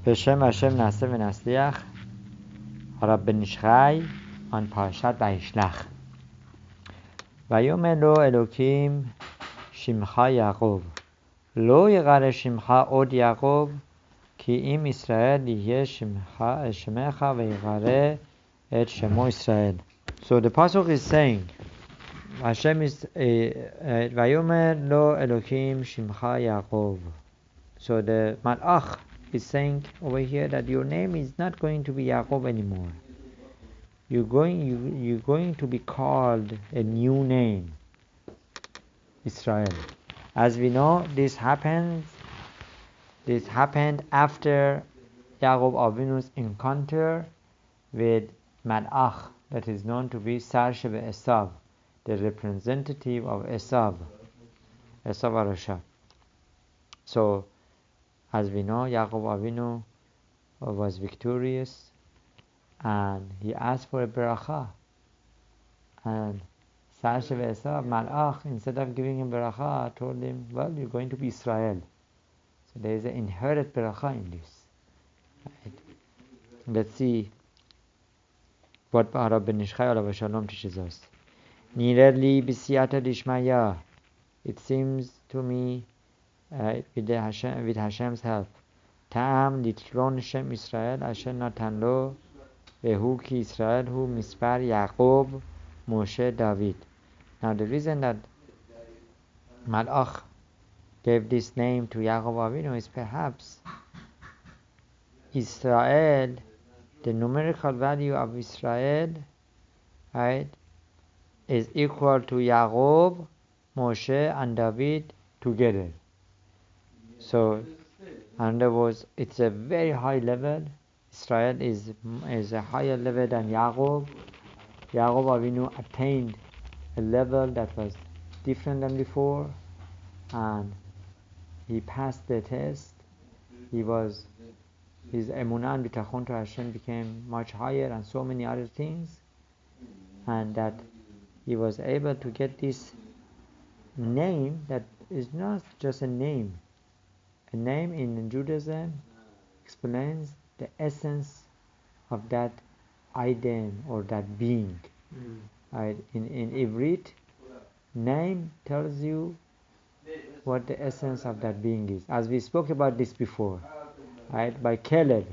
בשם השם נעשה ונצליח. הרב בן איש חי on פרשת וישלח. ויאמר לו אלוקים שמך יעקב, לא ייקרא שמך עוד יעקב, כי אם ישראל יהיה שמך ויקרא את שמו ישראל. So the pasuk is saying, Hashem is Vayomer lo Elohim Shimcha Yaakov. So the Malach is saying over here that your name is not going to be Yaakov anymore. You're going to be called a new name, Israel. As we know, this happened after Yaakov Avinu's encounter with Malach, that is known to be Sarsheve Esav, the representative of Esav Arasha. So, as we know, Yaakov Avinu was victorious and he asked for a beracha. And Sarsheve Esav, Malach, instead of giving him beracha, told him, well, you're going to be Israel. So there is an inherent beracha in this. Right? Let's see what Rabbi Ben Ish Chai Alav Shalom teaches us. Nirer li b'siyata dishmaya. It seems to me, with Hashem's help, Ta'am litron Shem Yisrael asher natan lo vehu ki Yisrael hu mispar Yaakov Moshe David. Now the reason that Malach gave this name to Yaakov Avinu is perhaps Israel, the numerical value of Israel, right, is equal to Yaakov, Moshe and David together. So, in other words, it's a very high level. Israel is a higher level than Yaakov. Yaakov Avinu attained a level that was different than before, and he passed the test. His emunah and bitachon to Hashem became much higher, and so many other things, and that he was able to get this name that is not just a name. A name in Judaism explains the essence of that idem or that being. Right? In Ivrit, name tells you what the essence of that being is. As we spoke about this before, right? By Caleb,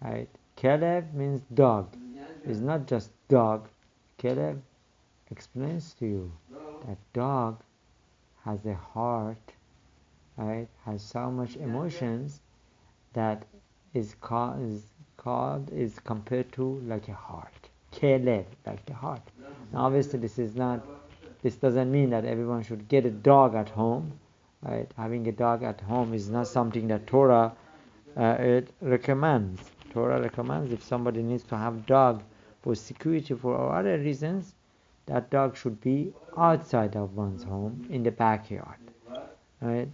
right? Caleb means dog. It's not just dog. Caleb explains to you that dog has a heart, right? Has so much emotions that is compared to like a heart. Caleb, like the heart. Now obviously this doesn't mean that everyone should get a dog at home, right? Having a dog at home is not something that Torah it recommends. Torah recommends if somebody needs to have dog for security for other reasons, that dog should be outside of one's home in the backyard, right?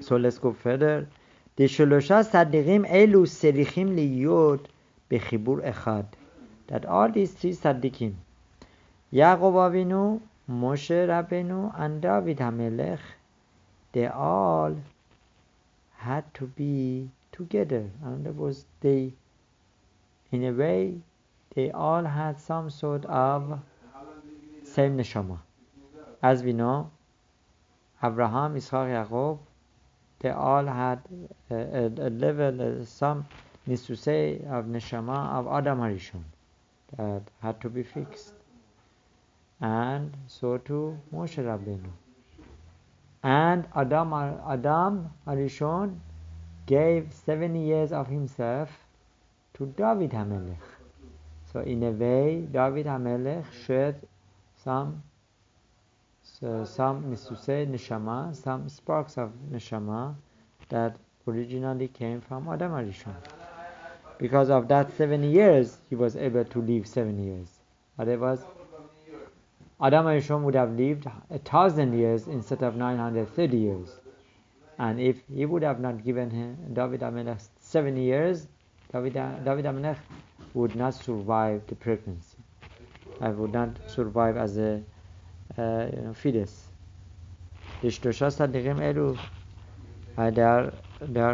So let's go further. That all these three tzaddikim, Yaakov Avinu, Moshe Rabbeinu, and David HaMelech, they all had to be together. And that was in a way, they all had some sort of same neshama. As we know, Abraham, Yitzchak, Yaakov, they all had a level, some needs to say, of neshama of Adam Harishon that had to be fixed. And so too Moshe Rabbeinu. And Adam Harishon gave 70 years of himself to David HaMelech. So in a way, David HaMelech shared some needs to say neshama, some sparks of neshama that originally came from Adam Harishon. Because of that 70 years, he was able to live 7 years. Otherwise, Adam Harishon would have lived 1,000 years instead of 930 years. And if he would have not given him David HaMelech 7 years, David HaMelech would not survive the pregnancy. I would not survive as a fetus. The Shlosha Tzaddikim Elu, they are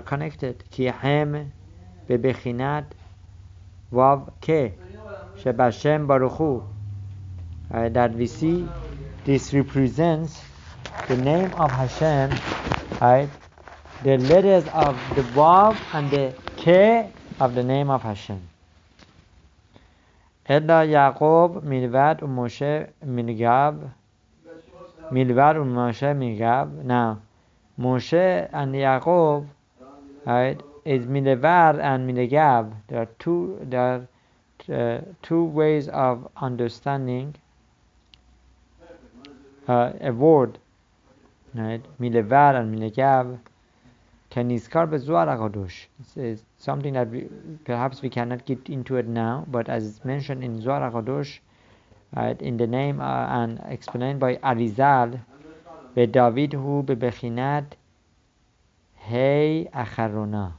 connected. Ki hem bebechinat vav ke shebashem baruch hu. That we see this represents the name of Hashem, right? The letters of the vav and the ke of the name of Hashem. Ella Yaakov milvad Moshe mingab. Milvad Moshe mingab. Now, Moshe and Yaakov, right, is milvad and mingab. There are two ways of understanding a word, right? Milvad and mingab. Kaniskar bezoar HaKadosh. It's something that perhaps we cannot get into it now, but as it's mentioned in Zohar HaKadosh, right, in the name and explained by Arizal, be David hu be bechinat hey acharona.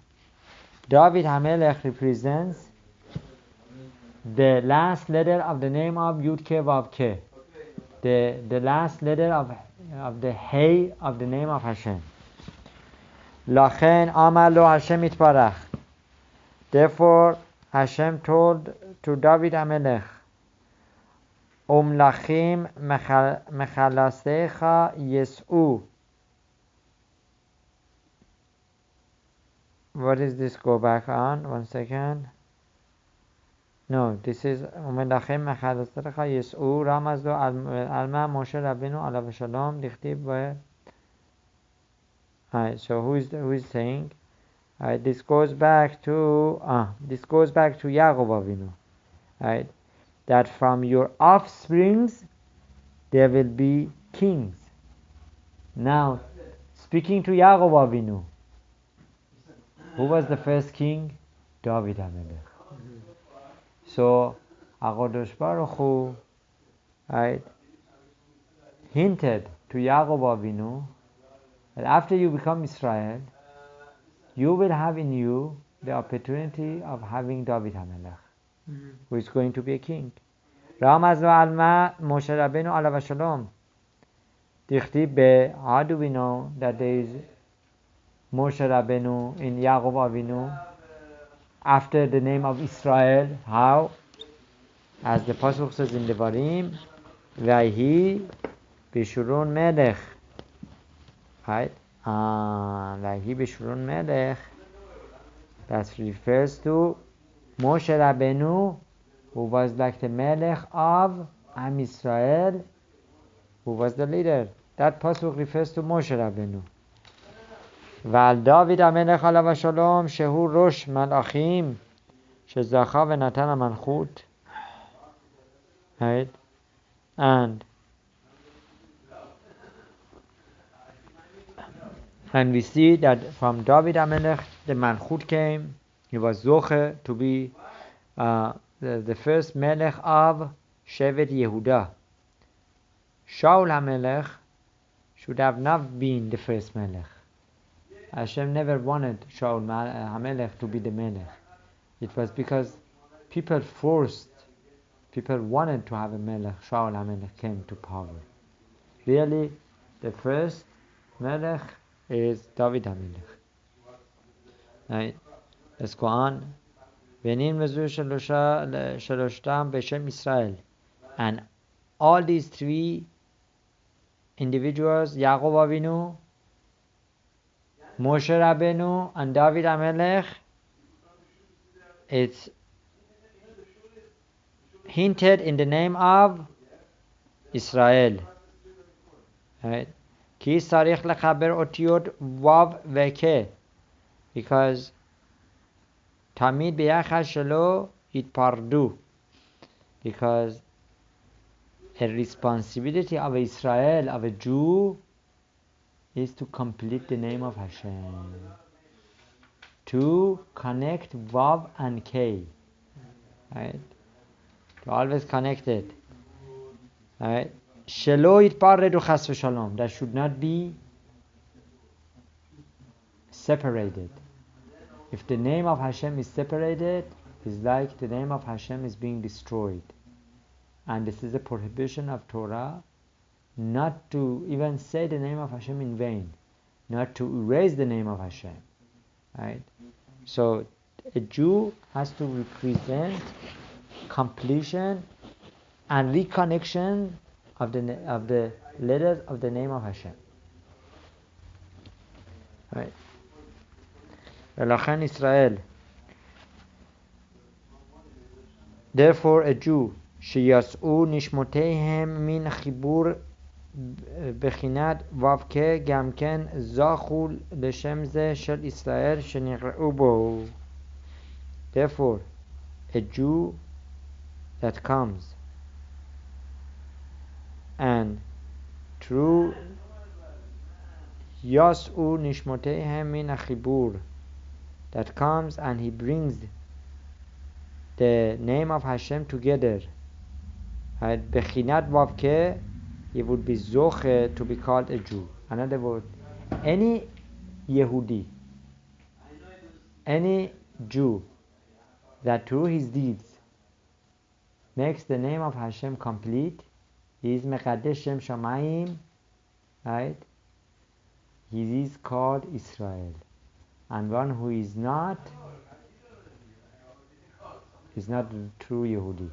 David HaMelech represents the last letter of the name of Yud Ke Vav Ke, the last letter of the hey of the name of Hashem. Lachen amar lo Hashem itbarach. Therefore, Hashem told to David HaMelech, Umlachim mechalasecha yes'u. What is this? Go back on. 1 second. No, this is Umlachim mechalasecha yes'u. Ramazdo alma Moshe Rabbeinu alav shalom dichtib ve. Alright, so who is saying? This goes back to Yaakov Avinu. Right, that from your offsprings there will be kings. Now, speaking to Yaakov Avinu, who was the first king? David HaMelech. So, HaKadosh Baruch Hu, right, hinted to Yaakov Avinu that after you become Israel, you will have in you the opportunity of having David HaMelech, who is going to be a king. Ramaz alma Moshe Rabbeinu alav shalom. How do we know that there is Moshe Rabbeinu in Yaakov Avinu after the name of Israel? How? As the Pasuk says in Devarim, Vayhi b'shurun melech. Right? Vayhi b'shurun melech. That refers to Moshe Rabbeinu, who was like the melech of Am Yisrael, who was the leader. That pasuk refers to Moshe Rabbeinu. Val David HaMelech alav shalom shehu rosh malachim shezacha v'natan malchut. Right? And we see that from David HaMelech the malchut came. He was zoche to be the first melech of Shevet Yehuda. Shaul HaMelech should have not been the first melech. Hashem never wanted Shaul HaMelech to be the melech. It was because people wanted to have a melech. Shaul HaMelech came to power. Really, the first melech is David HaMelech. Right? Let's go on. Venim lezu shaloshtam b'shem Yisrael. And all these three individuals, Yaakov Avinu, Moshe Rabbeinu, and David HaMelech, it's hinted in the name of Israel. Right? Ki sarich lechaber otiyot vav veke. Because Tamid b'yachas shelo yitpardu. Because a responsibility of Israel, of a Jew, is to complete the name of Hashem, to connect Vav and K, right? To always connect it, right? Shelo yitparedu chas v'shalom. That should not be separated. If the name of Hashem is separated, it's like the name of Hashem is being destroyed. And this is a prohibition of Torah, not to even say the name of Hashem in vain, not to erase the name of Hashem. right? So a Jew has to represent completion and reconnection of the letters of the name of Hashem, right? ולכן Israel, therefore a Jew שיצאו נשמותיהם מן חיבור בחינת ו"ק גם כן זכו לשם זה של ישראל שנקראו בו. Therefore a Jew that comes and through יצאו נשמותיהם מן החיבור, that comes and he brings the name of Hashem together, right? בחינת ו"ק, he would be zoche to be called a Jew. Another word, any Yehudi, any Jew that through his deeds makes the name of Hashem complete, he is mekadesh Shem Shamayim, right? He is called Israel. And one who is not true Yehudi.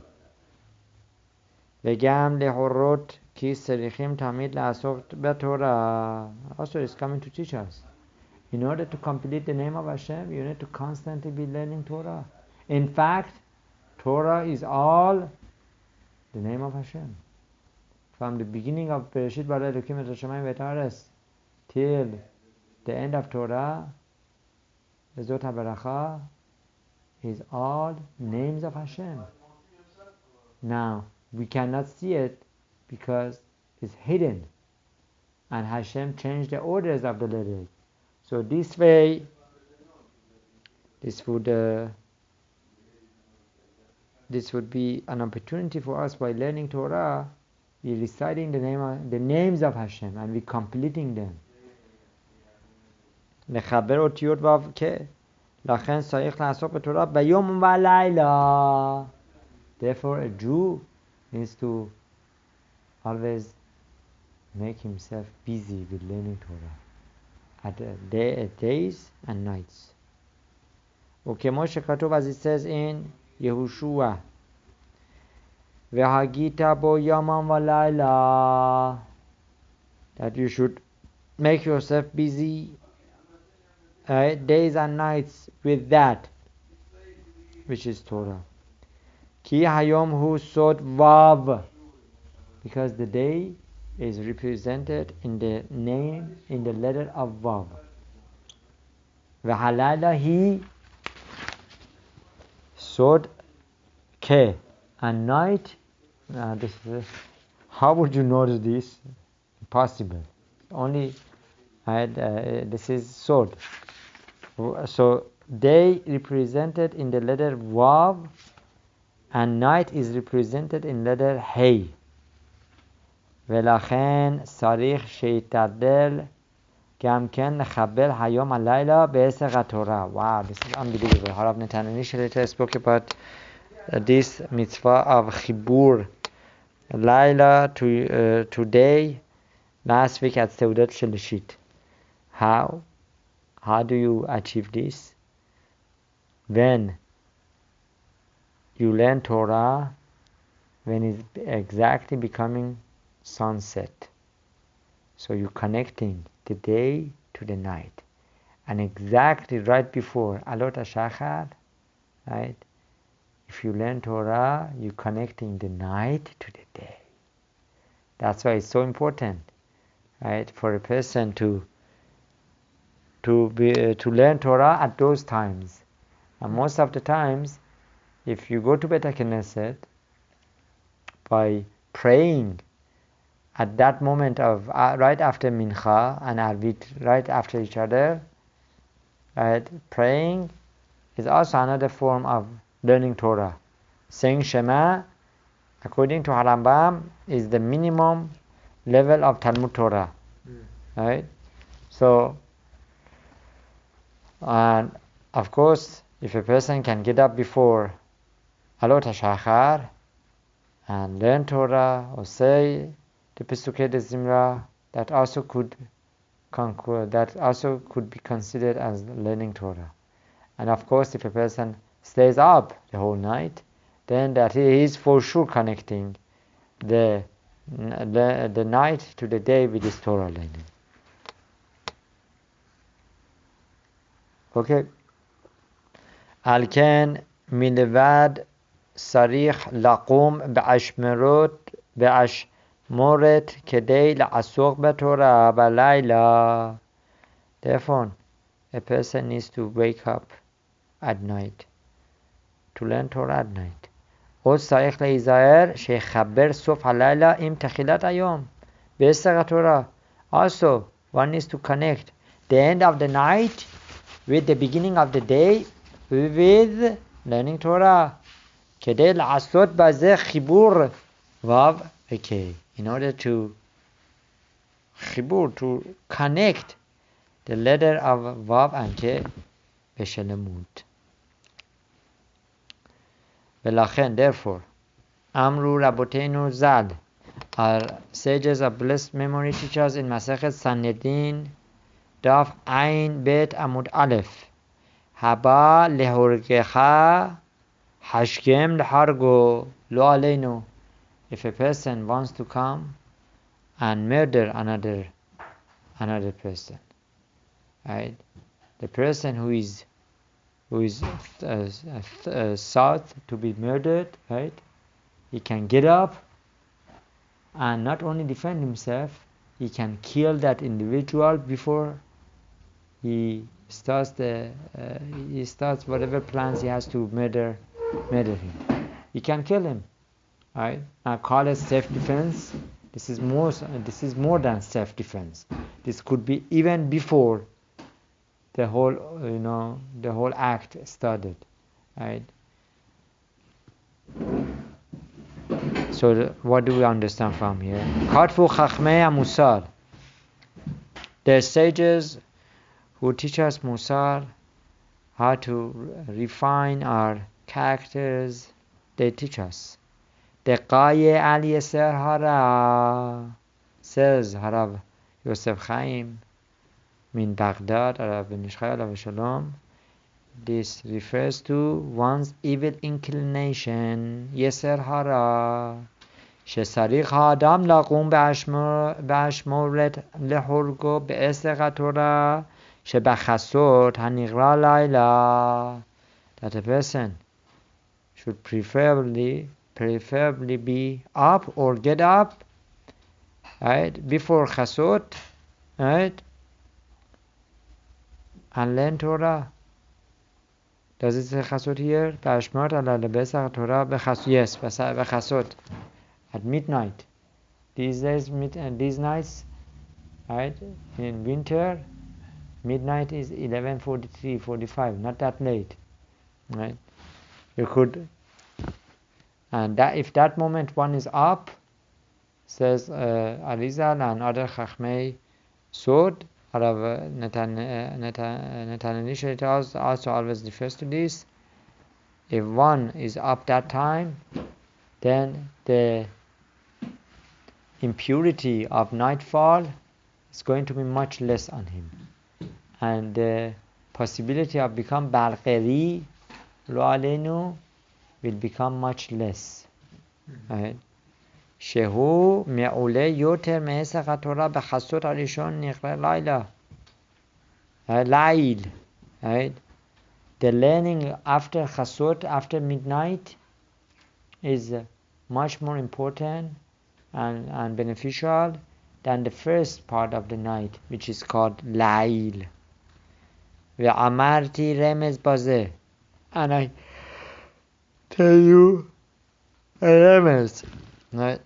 וגם להורות כי צריכים תמיד לעסוק בתורה. Also is coming to teach us. In order to complete the name of Hashem, you need to constantly be learning Torah. In fact, Torah is all the name of Hashem. From the beginning of Bereshit bara Elokim et hashamayim v'et till the end of Torah, Zot HaBaracha, is all names of Hashem. Now, we cannot see it because it's hidden, and Hashem changed the orders of the letters. So this way, this would be an opportunity for us by learning Torah, we reciting the names of Hashem, and we completing them. לחבר אותיות ו"ק, לכן צריך לעסוק בתורה ביום ולילה. Therefore, a Jew needs to always make himself busy with learning Torah at days and nights. וכמו שכתוב, as it says in יהושע, והגית בו יומם ולילה, that you should make yourself busy days and nights with that which is Torah. Ki hayom hu sod vav, because the day is represented in the name, in the letter of vav. V'halayla hi sod ke, and night. How would you notice this? Impossible. Only this is sod. So day represented in the letter vav, and night is represented in letter hey. ולכן צריך שיתעדל גם כן לחבל היום הלילה בעשר התורה. Wow, this is unbelievable. Harav Natan initially spoke about this mitzvah of chibur, Laila to day, last week at Seudat Shelishit. How do you achieve this? When you learn Torah, when it's exactly becoming sunset. So you're connecting the day to the night. And exactly right before Alot HaShachar, right? If you learn Torah, you're connecting the night to the day. That's why it's so important, right? For a person to learn Torah at those times. And most of the times, if you go to Beit HaKnesset, by praying at that moment of right after Mincha and Arvit, right after each other, right? Praying is also another form of learning Torah. Saying Shema, according to Harambam, is the minimum level of Talmud Torah, right? So, and of course, if a person can get up before Alot HaShachar and learn Torah or say the Pesukei de Zimra, that also could that also could be considered as learning Torah. And of course, if a person stays up the whole night, then that he is for sure connecting the night to the day with his Torah learning. Okay. Alken milvad sarich laqum be'ashmoret kedei la'asok b'Torah b'layla. Therefore, a person needs to wake up at night to learn Torah at night. עוד צריך להיזהר שיחבר סוף הלילה עם תחילת היום בעשר התורה. Also, one needs to connect the end of the night with the beginning of the day with learning Torah. כדי לעשות בזה חיבור ו' וכ'. In order to חיבור, to connect the letter of ו' and כ' בשלמות. ולכן, therefore, אמרו רבותינו ז"ל, our sages of blessed memory teach us in מסכת סנהדרין דף עין בית עמוד א', הבא להורגך השכם להרגו, לא עלינו. If a person wants to come and murder another person, right? The person who is sought to be murdered, right? He can get up and not only defend himself, he can kill that individual before he starts whatever plans he has to murder him. He can kill him, right? Now call it self-defense. This is more than self-defense. This could be even before the whole act started, right? So what do we understand from here? Katfu Chachmei Musar. The sages who teach us Musar, how to refine our characters, they teach us. Deqaye al Yeser Hara, says Harav Yosef Chaim Min Baghdad, Rav Yisrael Shalom. This refers to one's evil inclination, Yeser Hara. שצריך האדם לקום באשמורת להורגו בעשר התורה שבחסות הנקרא לילה. That a person should preferably be up or get up, right, before chasot, right, and learn Torah. Does it say chasot here? B'ashmot ala lebesach Torah b'chasot. Yes, b'chasot. At midnight. These nights, right, in winter, midnight is 11:43, 45, not that late, right? You could, and that if that moment one is up, says Arizal and other Chachmei Sod, Rav Netanyahu also always refers to this. If one is up that time, then the impurity of nightfall is going to be much less on him, and the possibility of become balqeri lo alenu will become much less, right? shehu me'ule yoter me'esach haTorah b'chasot harishon nichra layla, layl, right? The learning after chasot, after midnight, is much more important and beneficial than the first part of the night, which is called Layl. Ve'amarti remez bazeh, and I tell you a remez, right?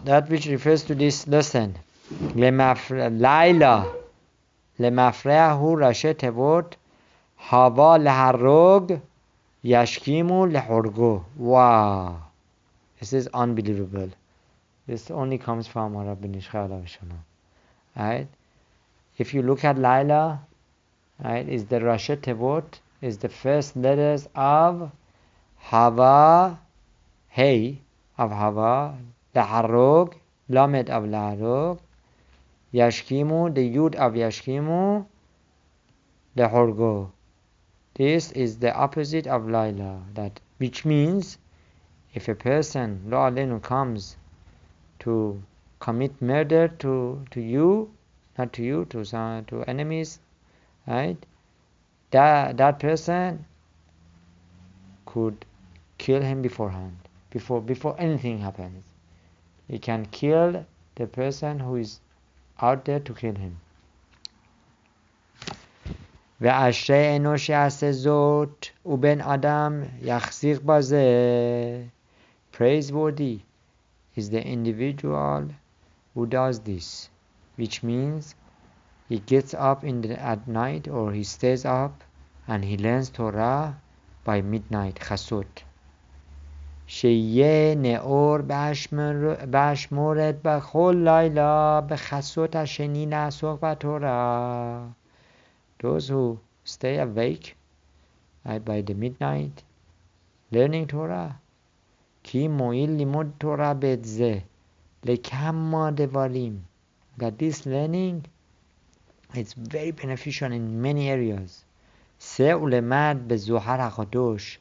That which refers to this lesson. Layla lemafrehu rashi tevot hava leharog yashkimu lehorgo. Wow, this is unbelievable. This only comes from Rabbi Yisrael. Right? If you look at Layla, right, is the Rashi Tevot, is the first letters of Hava, Hey of Hava, Laharog, Lamed of Laharog, Yashkimu, the yud of Yashkimu, lehorgo. This is the opposite of Laila, which means if a person, lo alenu, comes to commit murder to you, not to you, to enemies, right? That person could kill him beforehand, before anything happens. He can kill the person who is out there to kill him. ואשרי אנוש יעשה זאת ובן אדם יחזיק בזה. Praiseworthy is the individual who does this, which means he gets up at night, or he stays up and he learns Torah by midnight, chasot. שיהיה נאור באשמורת בכל לילה בחסות השני לעסוק בתורה. Those who stay awake by the midnight learning Torah, כי מועיל לימוד תורה בעת זה לכמה דברים, that this learning is very beneficial in many areas. סה ולמד בזוהר הקדוש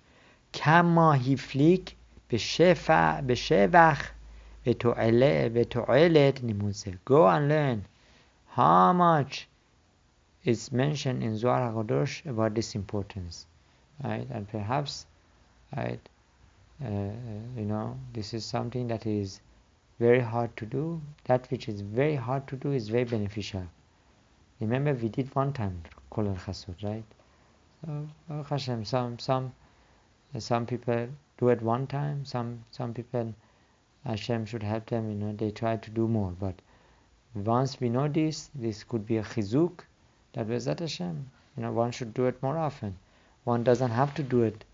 כמה הפליג בשבח ותועלת לימוד זה. Go and learn how much is mentioned in Zohar HaKadosh about this importance, right? And perhaps, right, this is something that is very hard to do. That which is very hard to do is very beneficial. Remember, we did one time Kol Chasod, right? So, Baruch Hashem, some people do it one time. Some people, Hashem should help them. They try to do more. But once we know this could be a chizuk. That Bezat Hashem, one should do it more often. One doesn't have to do it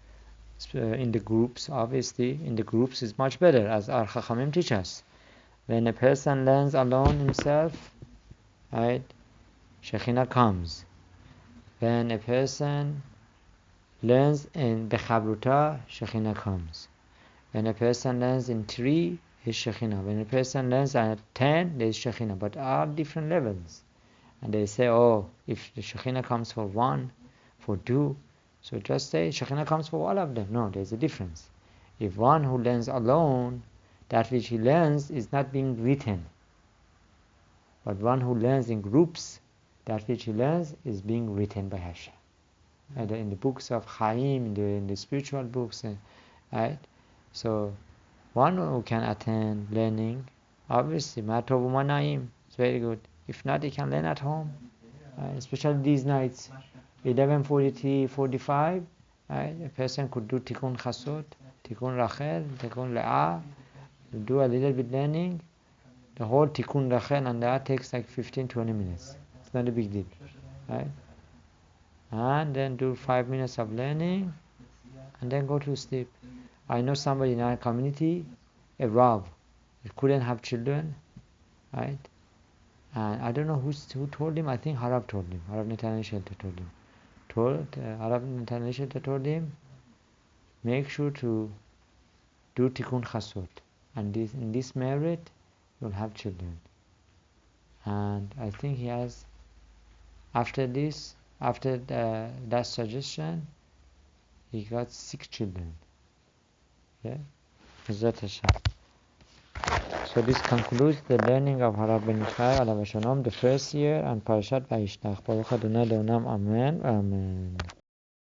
in the groups. Obviously, in the groups is much better, as our Chachamim teach us. When a person learns alone himself, right, Shekhinah comes. When a person learns in Bechabruta, Shekhinah comes. When a person learns in 3, is Shekhinah. When a person learns at 10, there is Shekhinah. But all different levels. And they say, if the Shekhinah comes for 1, for 2, so just say Shekhinah comes for all of them. No, there's a difference. If one who learns alone, that which he learns is not being written. But one who learns in groups, that which he learns is being written by Hashem. And in the books of Chaim, in the spiritual books, right? So, one who can attend learning, obviously, Matov U'Manaim, it's very good. If not, you can learn at home, especially these nights, 11:43, 45. Right? A person could do Tikkun Chasot, Tikkun Rachel, Tikkun Le'ah, do a little bit learning. The whole Tikkun Rachel and Le'ah takes like 15-20 minutes. It's not a big deal, right? And then do 5 minutes of learning, and then go to sleep. I know somebody in our community, a Rav, couldn't have children, right? And I don't know who told him. I think Harav told him. Harav Netanyahu Shelter told him. Harav Netanyahu Shelter told him, make sure to do Tikkun Chasot. And in this merit, you'll have children. And I think he has, after that suggestion, he got 6 children. Yeah? Bezat Hashem. So this concludes the learning of Harav ben Yisrael alav hashalom, the first year, and Parashat Vayishlach. Baruch Adonai Le'olam. Amen. Amen.